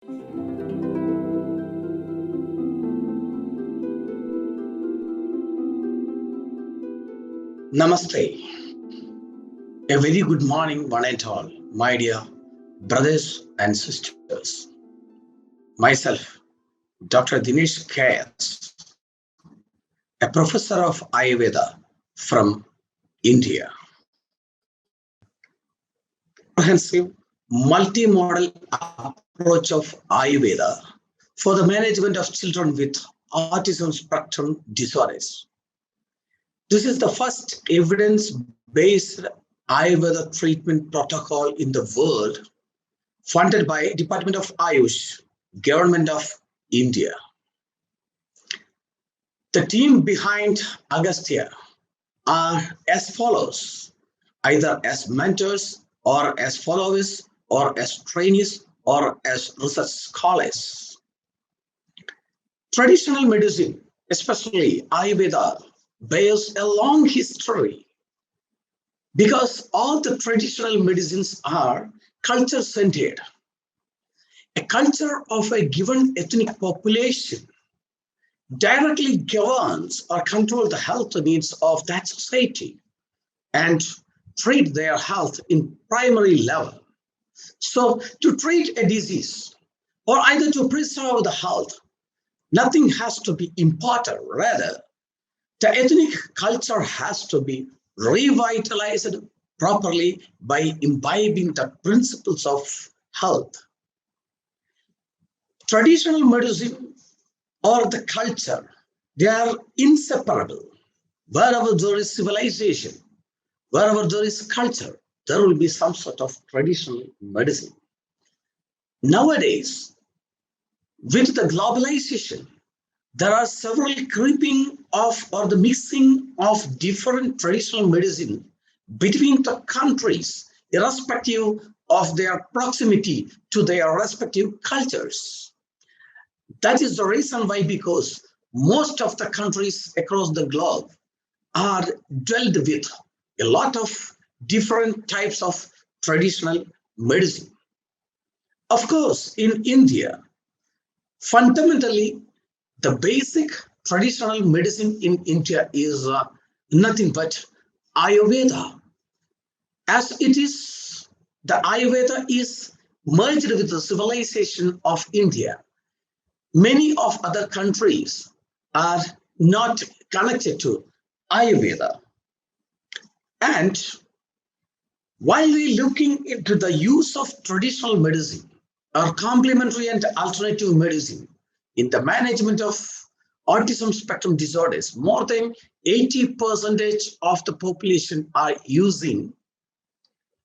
Namaste. A very good morning, one and all, my dear brothers and sisters. Myself, Dr. Dinesh KS, a professor of Ayurveda from India. Comprehensive multimodal approach of Ayurveda for the management of children with autism spectrum disorders. This is the first evidence-based Ayurveda treatment protocol in the world funded by Department of Ayush, Government of India. The team behind Agastya are as follows, either as mentors or as followers or as trainees or as research scholars. Traditional medicine, especially Ayurveda, bears a long history because all the traditional medicines are culture-centered. A culture of a given ethnic population directly governs or controls the health needs of that society and treat their health in primary level. So to treat a disease or either to preserve the health, nothing has to be imparted. Rather, the ethnic culture has to be revitalized properly by imbibing the principles of health. Traditional medicine or the culture, they are inseparable. Wherever there is civilization, wherever there is culture, there will be some sort of traditional medicine. Nowadays, with the globalization, there are several creeping of or the mixing of different traditional medicine between the countries, irrespective of their proximity to their respective cultures. That is the reason why, because most of the countries across the globe are dwelled with a lot of different types of traditional medicine. Of course, in India, fundamentally, the basic traditional medicine in India is nothing but Ayurveda. As it is, the Ayurveda is merged with the civilization of India. Many of other countries are not connected to Ayurveda. And while we're looking into the use of traditional medicine or complementary and alternative medicine in the management of autism spectrum disorders, more than 80% of the population are using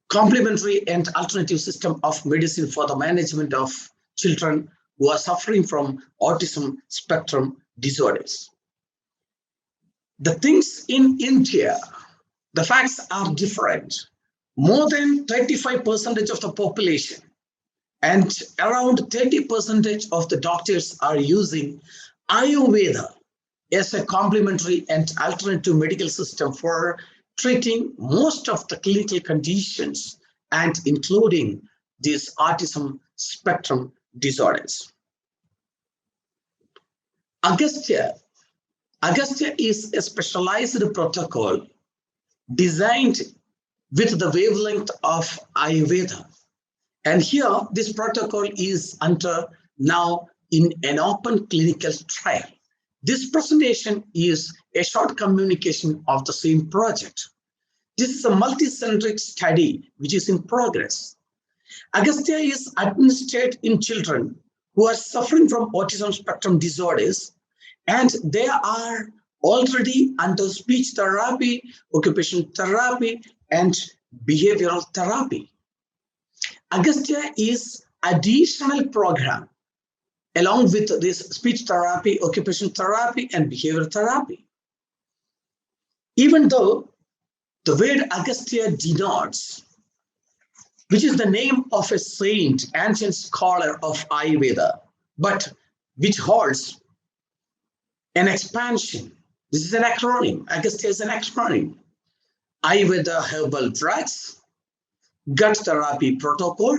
complementary and alternative system of medicine for the management of children who are suffering from autism spectrum disorders. The things in India, the facts are different. More than 35% of the population and around 30% of the doctors are using Ayurveda as a complementary and alternative medical system for treating most of the clinical conditions and including these autism spectrum disorders. Agastya is a specialized protocol designed with the wavelength of Ayurveda. And here, this protocol is under now in an open clinical trial. This presentation is a short communication of the same project. This is a multi-centric study which is in progress. Agastya is administered in children who are suffering from autism spectrum disorders, and they are already under speech therapy, occupational therapy, and behavioral therapy. Agastya is additional program along with this speech therapy, occupational therapy, and behavioral therapy. Even though the word Agastya denotes, which is the name of a saint, ancient scholar of Ayurveda, but which holds an expansion. This is an acronym. Agastya is an acronym. Ayurveda herbal drugs, gut therapy protocol,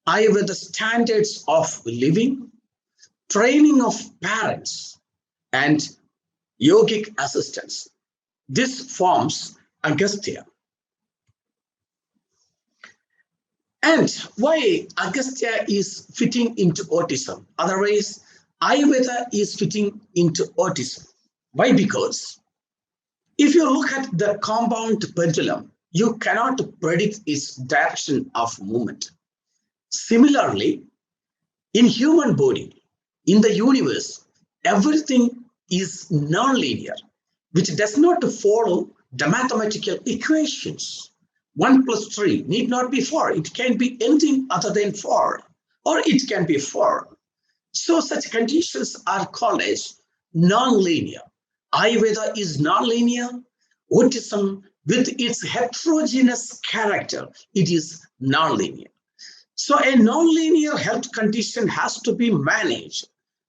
Ayurveda standards of living, training of parents, and yogic assistance. This forms Agastya. And why Agastya is fitting into autism? Otherwise, Ayurveda is fitting into autism. Why? Because if you look at the compound pendulum, you cannot predict its direction of movement. Similarly, in human body, in the universe, everything is non-linear, which does not follow the mathematical equations. 1 plus 3 need not be 4. It can be anything other than 4, or it can be 4. So such conditions are called as non-linear. Ayurveda is non-linear. Autism, with its heterogeneous character, it is non-linear. So a non-linear health condition has to be managed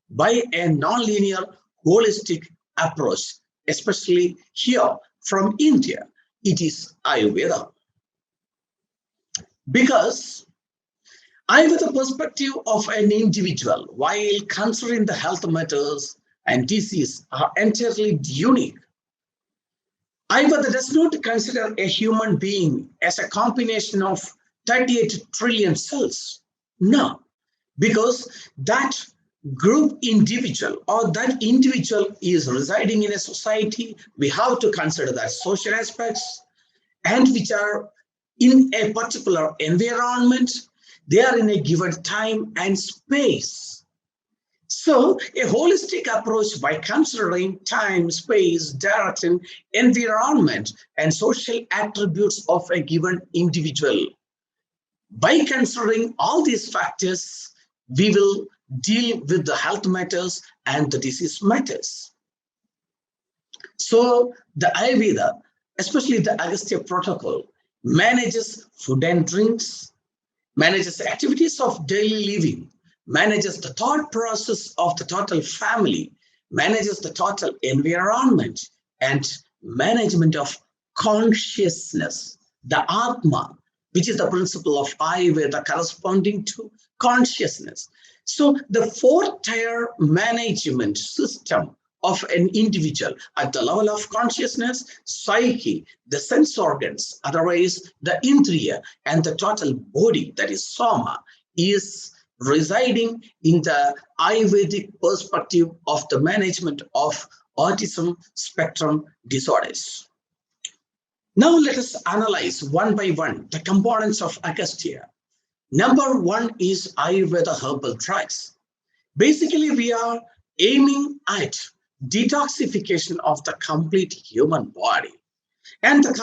by a non-linear holistic approach, especially here from India. It is Ayurveda. Because Ayurveda perspective of an individual, while considering the health matters and disease, are entirely unique. Ayurveda does not consider a human being as a combination of 38 trillion cells. No, because that group individual or that individual is residing in a society, we have to consider that social aspects, and which are in a particular environment, they are in a given time and space. So a holistic approach by considering time, space, direction, environment, and social attributes of a given individual. By considering all these factors, we will deal with the health matters and the disease matters. So the Ayurveda, especially the Agastya protocol, manages food and drinks, manages activities of daily living, manages the thought process of the total family, manages the total environment, and management of consciousness, the Atma, which is the principle of Ayurveda corresponding to consciousness. So the 4-tier management system of an individual at the level of consciousness, psyche, the sense organs, otherwise the indriya, and the total body, that is soma, is residing in the Ayurvedic perspective of the management of autism spectrum disorders. Now let us analyze one by one the components of Agastya. Number 1 is Ayurveda herbal drugs. Basically, we are aiming at detoxification of the complete human body and the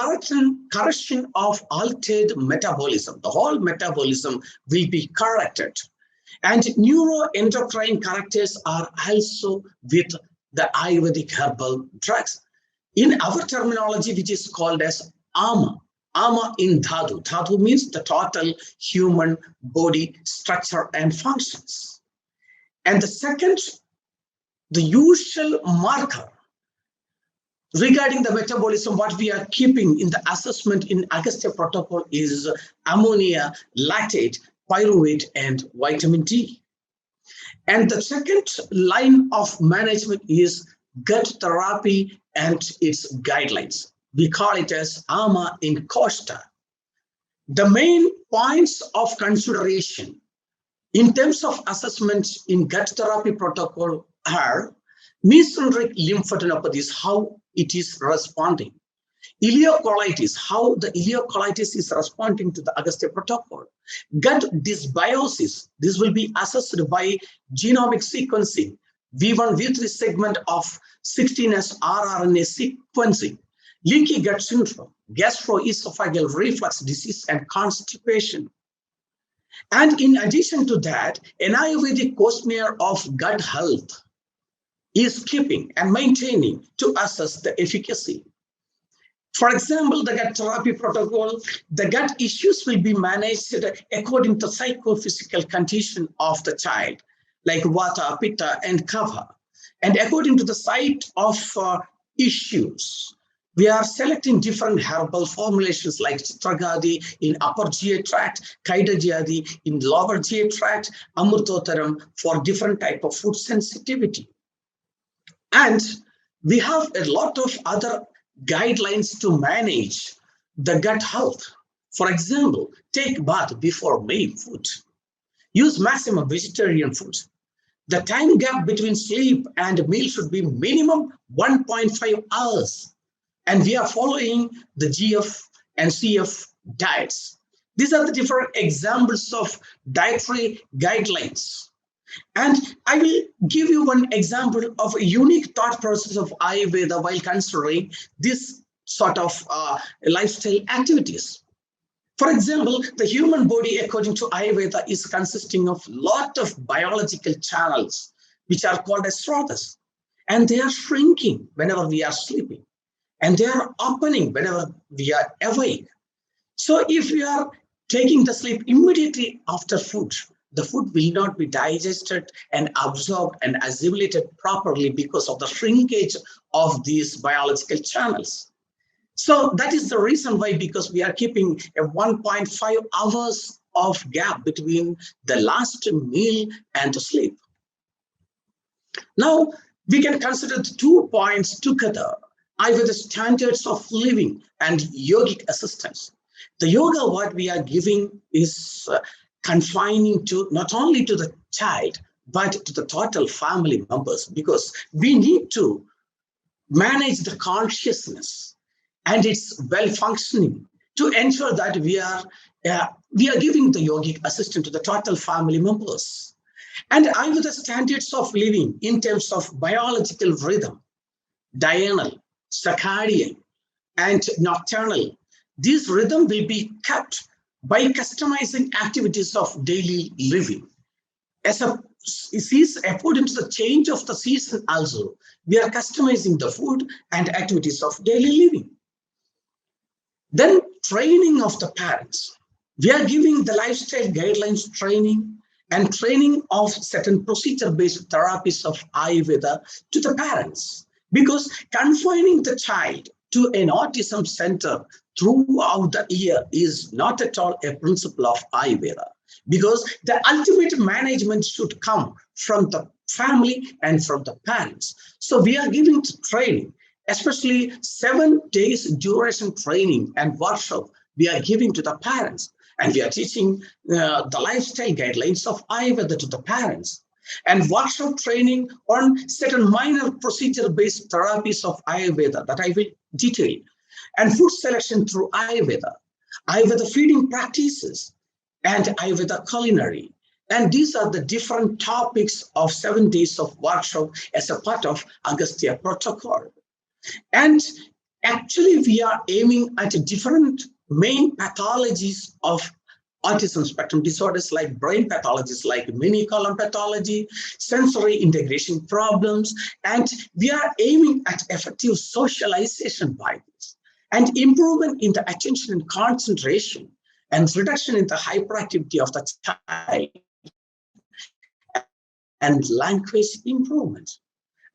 correction of altered metabolism. The whole metabolism will be corrected. And neuroendocrine characters are also with the Ayurvedic herbal drugs. In our terminology, which is called as ama, ama in dhatu. Dhatu means the total human body structure and functions. And the second, the usual marker regarding the metabolism, what we are keeping in the assessment in Agastya protocol is ammonia, lactate, pyruvate, and vitamin D. And the second line of management is gut therapy and its guidelines. We call it as AMA in Costa. The main points of consideration in terms of assessment in gut therapy protocol are mesenteric lymphadenopathies, how it is responding. Ileocolitis, how the ileocolitis is responding to the Agastya protocol. Gut dysbiosis, this will be assessed by genomic sequencing, V1, V3 segment of 16S rRNA sequencing, leaky gut syndrome, gastroesophageal reflux disease, and constipation. And in addition to that, an Ayurvedic questionnaire of gut health is keeping and maintaining to assess the efficacy. For example, the gut therapy protocol, the gut issues will be managed according to psychophysical condition of the child, like Vata, Pitta, and Kapha, and according to the site of issues, We are selecting different herbal formulations like Chitragadi in upper GI tract, Kaidajadi in lower GI tract, Amurtotaram for different type of food sensitivity. And we have a lot of other guidelines to manage the gut health. For example, take bath before main food. Use maximum vegetarian foods. The time gap between sleep and meal should be minimum 1.5 hours. And we are following the GF and CF diets. These are the different examples of dietary guidelines. And I will give you one example of a unique thought process of Ayurveda while considering this sort of lifestyle activities. For example, the human body, according to Ayurveda, is consisting of a lot of biological channels, which are called as srotas. And they are shrinking whenever we are sleeping. And they are opening whenever we are awake. So if we are taking the sleep immediately after food, the food will not be digested and absorbed and assimilated properly because of the shrinkage of these biological channels. So that is the reason why, because we are keeping a 1.5 hours of gap between the last meal and the sleep. Now, we can consider the 2 points together, either the standards of living and yogic assistance. The yoga what we are giving is confining to not only to the child, but to the total family members, because we need to manage the consciousness and its well-functioning to ensure that we are giving the yogic assistance to the total family members. And either the standards of living in terms of biological rhythm, diurnal, circadian, and nocturnal, this rhythm will be kept by customizing activities of daily living. As a according to the change of the season also, we are customizing the food and activities of daily living. Then training of the parents. We are giving the lifestyle guidelines training and training of certain procedure-based therapies of Ayurveda to the parents, because confining the child to an autism center throughout the year is not at all a principle of Ayurveda, because the ultimate management should come from the family and from the parents. So we are giving training, especially 7 days duration training and workshop we are giving to the parents. And we are teaching the lifestyle guidelines of Ayurveda to the parents. And workshop training on certain minor procedure-based therapies of Ayurveda that I will detail. And food selection through Ayurveda, Ayurveda feeding practices, and Ayurveda culinary. And these are the different topics of 7 days of workshop as a part of Agastya protocol. And actually, we are aiming at different main pathologies of autism spectrum disorders, like brain pathologies like mini-colon pathology, sensory integration problems, and we are aiming at effective socialization by this, and improvement in the attention and concentration, and reduction in the hyperactivity of the child, and language improvement.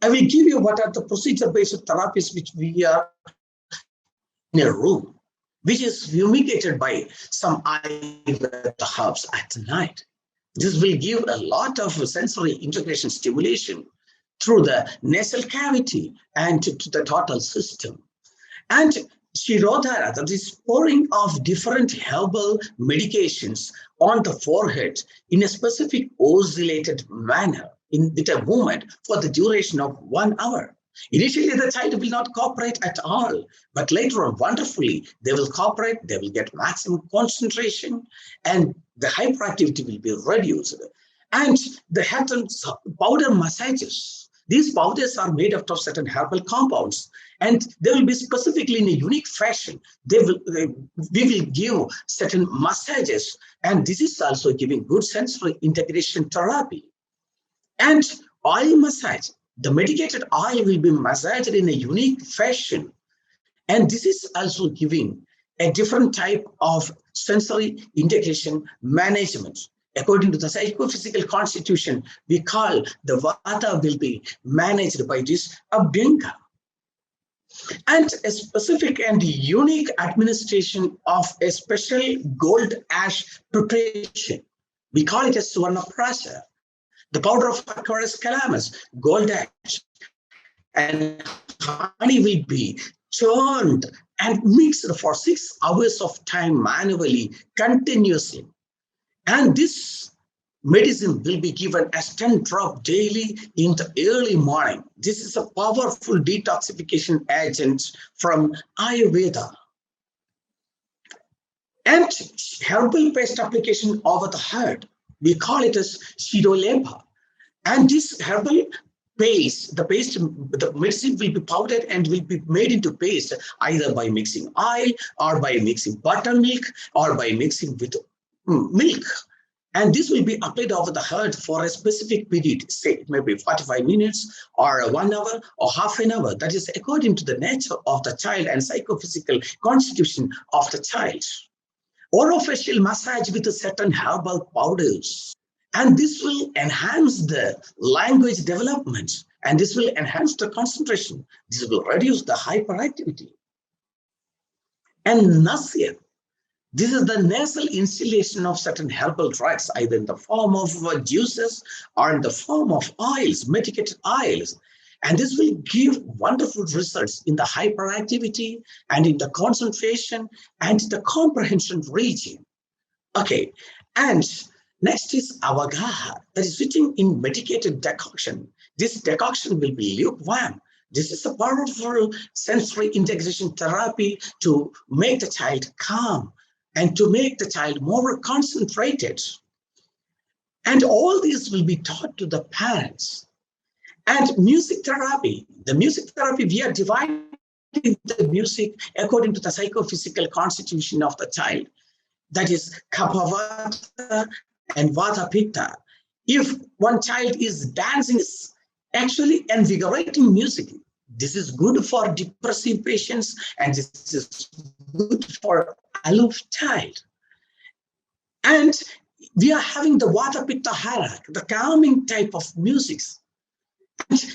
I will give you what are the procedure-based therapies which we are in a room, which is fumigated by some Ayurveda herbs at night. This will give a lot of sensory integration stimulation through the nasal cavity and to the total system. And Shirodhara, that is pouring of different herbal medications on the forehead in a specific oscillated manner with a movement for the duration of 1 hour. Initially, the child will not cooperate at all, but later on, wonderfully, they will cooperate, they will get maximum concentration, and the hyperactivity will be reduced. And the powder massages. These powders are made out of certain herbal compounds, and they will be specifically in a unique fashion. We will give certain massages, and this is also giving good sensory integration therapy. And oil massage. The medicated oil will be massaged in a unique fashion. And this is also giving a different type of sensory integration management. According to the psychophysical constitution, we call the vata will be managed by this abhyanga. and a specific and unique administration of a special gold ash preparation. We call it as Suvarna Prasa. The powder of Aquarius calamus, gold ash, and honey will be churned and mixed for 6 hours of time manually, continuously. And this medicine will be given as 10 drop daily in the early morning. This is a powerful detoxification agent from Ayurveda. And herbal paste application over the head, we call it as Shirolepa. And this herbal paste, the medicine will be powdered and will be made into paste either by mixing oil or by mixing buttermilk or by mixing with milk. And this will be applied over the head for a specific period, say it may be 45 minutes or 1 hour or half an hour. That is according to the nature of the child and psychophysical constitution of the child. Orofacial massage with certain herbal powders. And this will enhance the language development, and this will enhance the concentration. This will reduce the hyperactivity. And nausea. This is the nasal instillation of certain herbal drugs, either in the form of juices or in the form of oils, medicated oils. And this will give wonderful results in the hyperactivity and in the concentration and the comprehension region. Okay, and next is avagaha, that is sitting in medicated decoction. This decoction will be lukewarm. This is a powerful sensory integration therapy to make the child calm and to make the child more concentrated. And all these will be taught to the parents. And music therapy, the music therapy, we are dividing the music according to the psychophysical constitution of the child. That is Kapha and Vata Pitta. If one child is dancing, it's actually invigorating music. This is good for depressive patients, and this is good for aloof child. And we are having the Vata Pitta Harak, the calming type of music.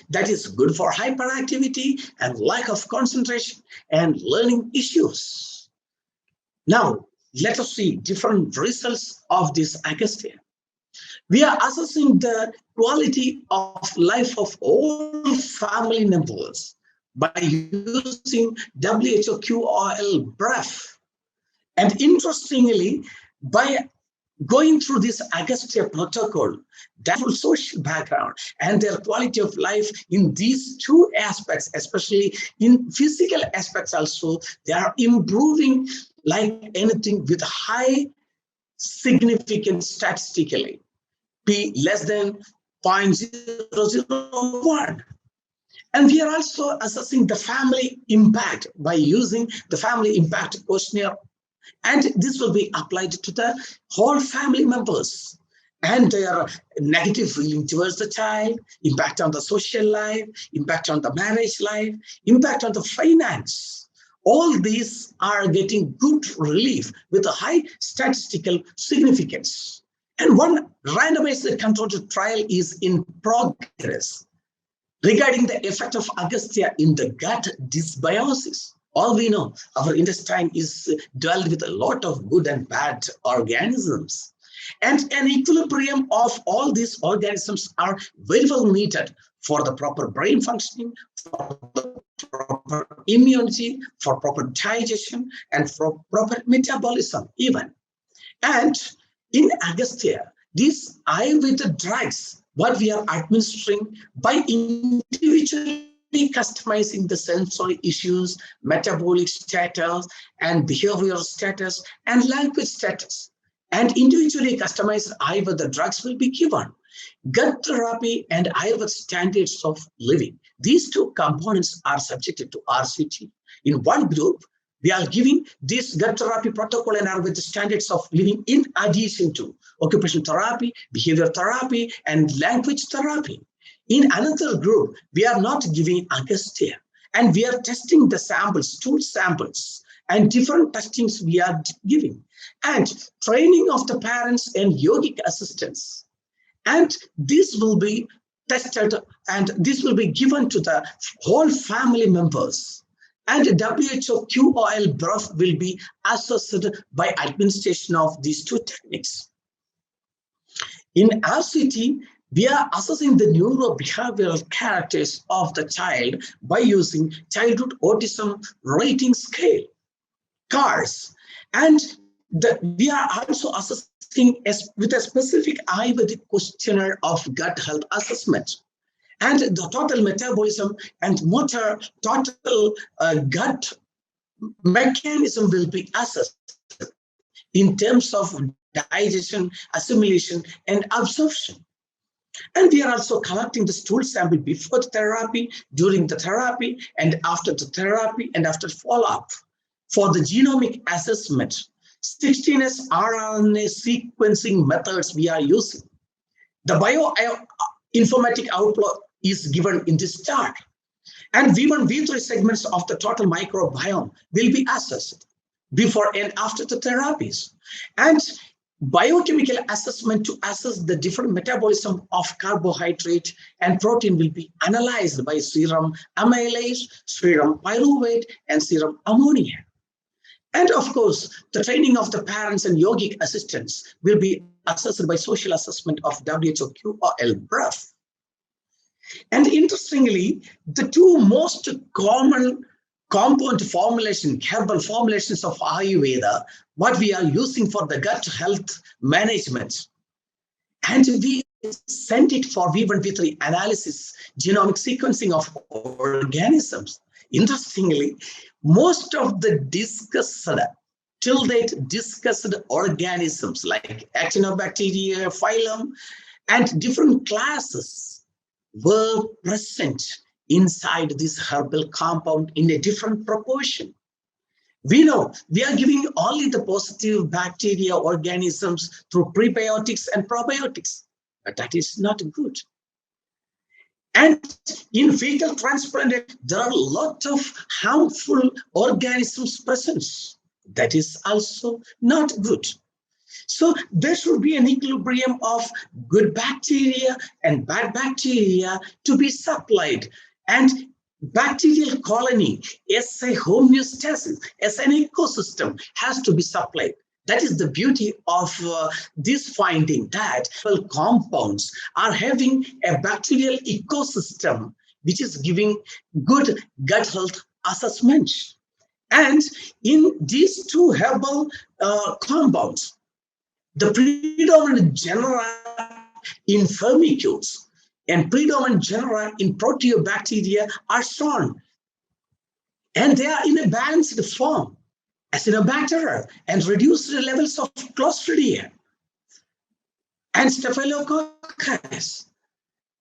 That is good for hyperactivity and lack of concentration and learning issues. Now, let us see different results of this Agastya. We are assessing the quality of life of all family members by using WHO QOL BREF. And interestingly, by going through this Agastya protocol, that social background and their quality of life in these two aspects, especially in physical aspects also, they are improving like anything with high significance statistically, P less than 0.001. And we are also assessing the family impact by using the family impact questionnaire. And this will be applied to the whole family members and their negative feeling towards the child, impact on the social life, impact on the marriage life, impact on the finance. All these are getting good relief with a high statistical significance. And one randomized controlled trial is in progress regarding the effect of Agastya in the gut dysbiosis. All we know, our intestine is dwelled with a lot of good and bad organisms. And an equilibrium of all these organisms are very well needed for the proper brain functioning, for the proper immunity, for proper digestion, and for proper metabolism even. And in Agastya, these Ayurveda drugs, what we are administering by individually customizing the sensory issues, metabolic status, and behavioral status, and language status. And individually customized Ayurveda drugs will be given. Gut therapy and Ayurveda standards of living. These two components are subjected to RCT. In one group, we are giving this gut therapy protocol and Ayurveda standards of living in addition to occupational therapy, behavior therapy, and language therapy. In another group, we are not giving Agastya, and we are testing the samples, stool samples, and different testings we are giving, and training of the parents and yogic assistants. And this will be tested, and this will be given to the whole family members. And WHO QOL birth will be assessed by administration of these two techniques. In RCT, we are assessing the neurobehavioral characters of the child by using childhood autism rating scale, CARS. And we are also assessing with a specific Ayurvedic questionnaire of gut health assessment. And the total metabolism and motor total gut mechanism will be assessed in terms of digestion, assimilation, and absorption. And we are also collecting the stool sample before the therapy, during the therapy, and after the therapy, and after follow-up. For the genomic assessment, 16S RNA sequencing methods we are using. The bioinformatic output is given in this chart. And V1, V3 segments of the total microbiome will be assessed before and after the therapies. And biochemical assessment to assess the different metabolism of carbohydrate and protein will be analyzed by serum amylase, serum pyruvate, and serum ammonia. And of course, the training of the parents and yogic assistants will be assessed by social assessment of WHO QOL birth. And interestingly, the two most common compound formulation, herbal formulations of Ayurveda, what we are using for the gut health management. And we sent it for V1, V3 analysis, genomic sequencing of organisms. Interestingly, most of the till date discussed organisms like actinobacteria, phylum, and different classes were present inside this herbal compound in a different proportion. We know we are giving only the positive bacteria organisms through prebiotics and probiotics, but that is not good. And in fecal transplant, there are a lot of harmful organisms present. That is also not good. So there should be an equilibrium of good bacteria and bad bacteria to be supplied. And bacterial colony, as a homeostasis, as an ecosystem, has to be supplied. That is the beauty of this finding, that compounds are having a bacterial ecosystem which is giving good gut health assessment. And in these two herbal compounds, the predominant genera in firmicutes and predominant genera in proteobacteria are shown. And they are in a balanced form, Acinetobacter and reduced levels of Clostridia and Staphylococcus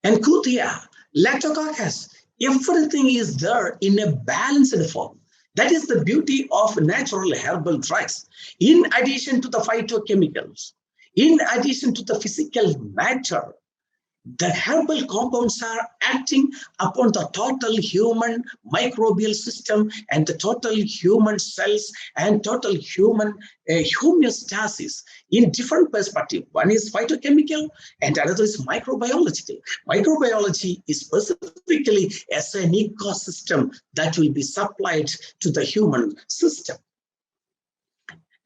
and Cutia, Lactococcus. Everything is there in a balanced form. That is the beauty of natural herbal drugs. In addition to the phytochemicals, in addition to the physical matter, the herbal compounds are acting upon the total human microbial system and the total human cells and total human homeostasis in different perspectives. One is phytochemical and another is microbiological. Microbiology is specifically as an ecosystem that will be supplied to the human system.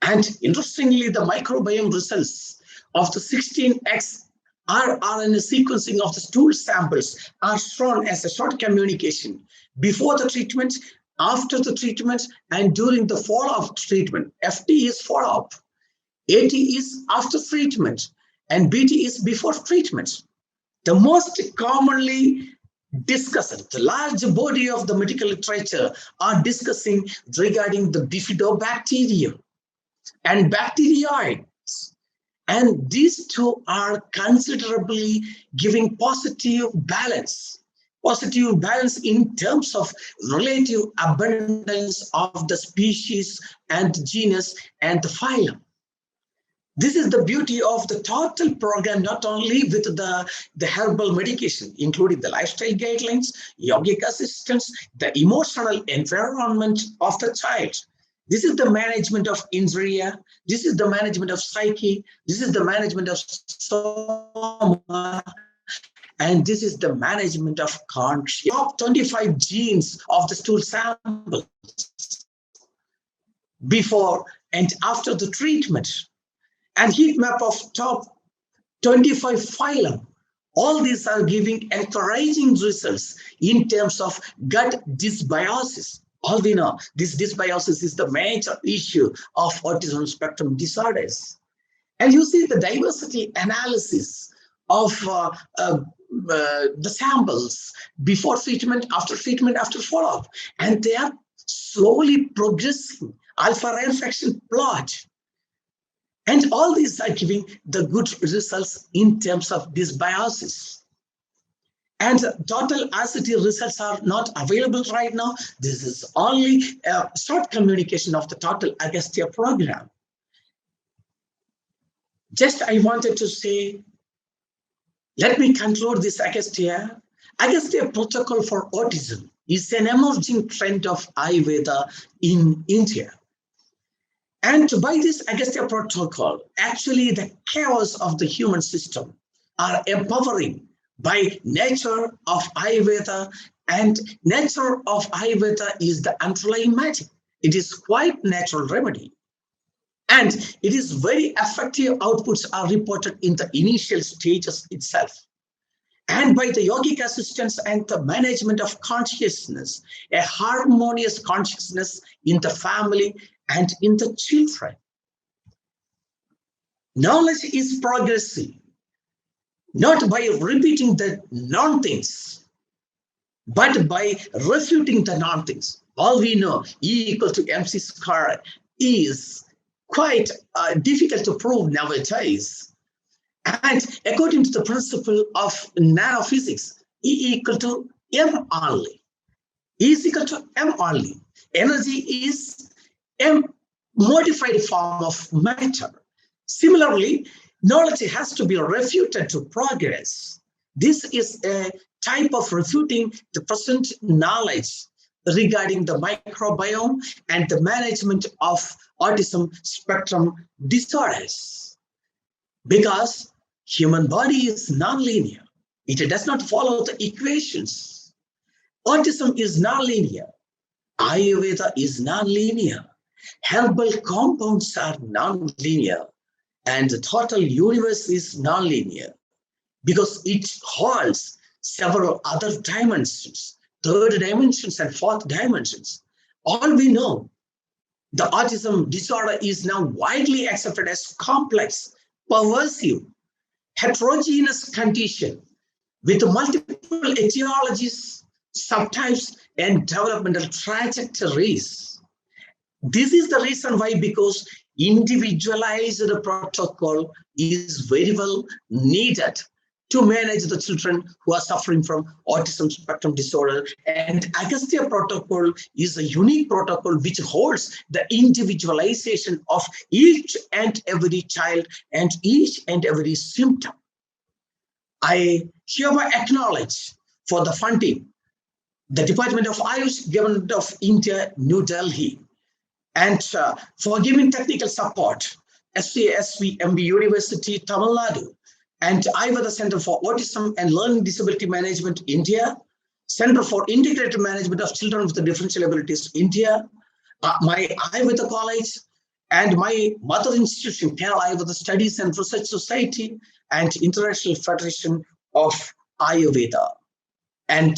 And interestingly, the microbiome results of the 16X RNA sequencing of the stool samples are shown as a short communication before the treatment, after the treatment, and during the follow-up treatment. FT is follow-up, AT is after treatment, and BT is before treatment. The most commonly discussed, the large body of the medical literature are discussing regarding the bifidobacterium and bacterioids. And these two are considerably giving positive balance in terms of relative abundance of the species and genus and the phylum. This is the beauty of the total program, not only with the herbal medication, including the lifestyle guidelines, yogic assistance, the emotional environment of the child. This is the management of indriya. This is the management of psyche. This is the management of soma. And this is the management of conscious. Top 25 genes of the stool sample before and after the treatment, and heat map of top 25 phylum. All these are giving encouraging results in terms of gut dysbiosis. All we know, this dysbiosis is the major issue of autism spectrum disorders. And you see the diversity analysis of the samples before treatment, after follow-up. And they are slowly progressing. Alpha reflection plot. And all these are giving the good results in terms of dysbiosis. And total acidity results are not available right now. This is only a short communication of the total Agastya program. Just I wanted to say, let me conclude this Agastya. Agastya protocol for autism is an emerging trend of Ayurveda in India. And by this Agastya protocol, actually the chaos of the human system are empowering by nature of Ayurveda, and nature of Ayurveda is the underlying magic. It is quite natural remedy. And it is very effective. Outputs are reported in the initial stages itself. And by the yogic assistance and the management of consciousness, a harmonious consciousness in the family and in the children. Knowledge is progressive, not by repeating the non-things, but by refuting the non-things. All we know, E equal to MC squared, is quite difficult to prove nowadays. And according to the principle of nanophysics, E equal to M only. E is equal to M only. Energy is a modified form of matter. Similarly, knowledge has to be refuted to progress. This is a type of refuting the present knowledge regarding the microbiome and the management of autism spectrum disorders. Because human body is nonlinear. It does not follow the equations. Autism is nonlinear. Ayurveda is nonlinear. Herbal compounds are nonlinear. And the total universe is nonlinear because it holds several other dimensions, third dimensions and fourth dimensions. All we know, the autism disorder is now widely accepted as complex, pervasive, heterogeneous condition with multiple etiologies, subtypes, and developmental trajectories. This is the reason why, because individualized protocol is very well needed to manage the children who are suffering from autism spectrum disorder. And Agastya protocol is a unique protocol which holds the individualization of each and every child and each and every symptom. I hereby acknowledge for the funding the Department of Ayush, Government of India, New Delhi, and for giving technical support, SCSVMB University, Tamil Nadu, and Ayurveda Center for Autism and Learning Disability Management, India, Center for Integrated Management of Children with Differential Abilities, India, my Ayurveda College, and my mother institution, Kerala Ayurveda Studies and Research Society, and International Federation of Ayurveda. And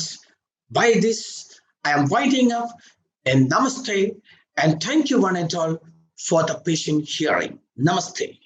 by this, I am winding up, and namaste, and thank you one and all for the patient hearing. Namaste.